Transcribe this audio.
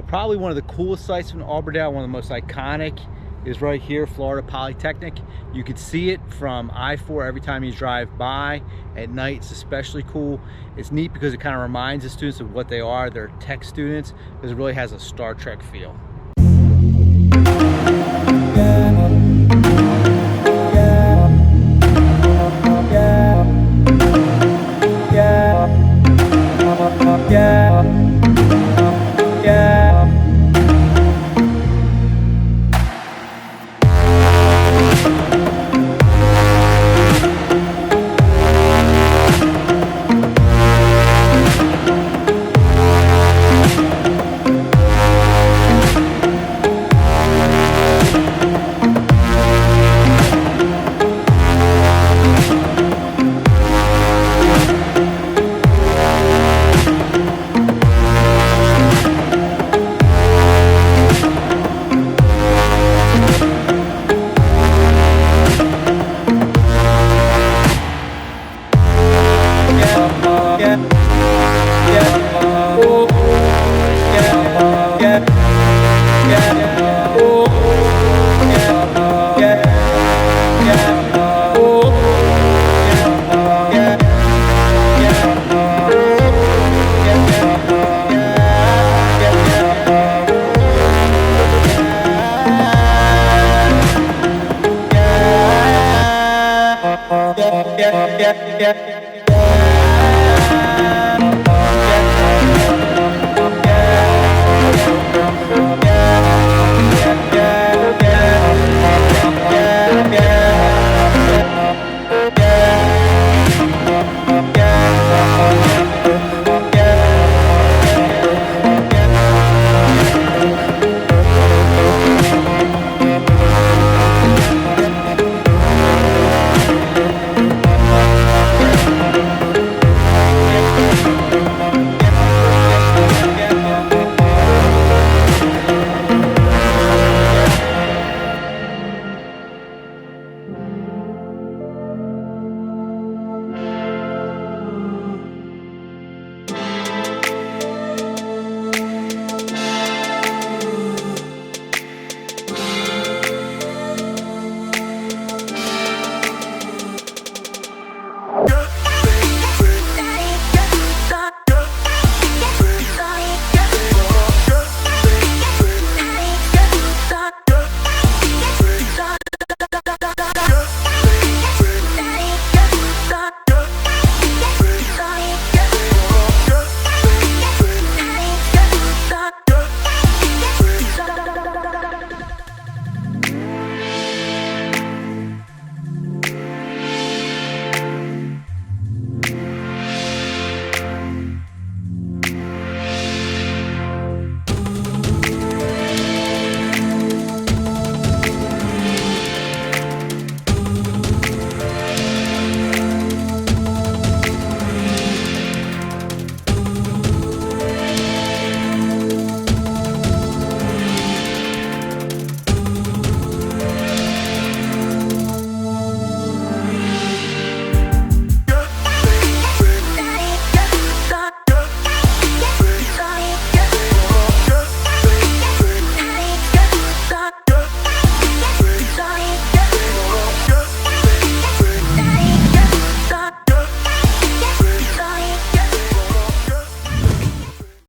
Probably one of the coolest sites in Auburndale, one of the most iconic, is right here, Florida Polytechnic. You could see it from I-4 every time you drive by. At night, it's especially cool. It's neat because it kind of reminds the students of what they are. They're tech students, because it really has a Star Trek feel. Yeah.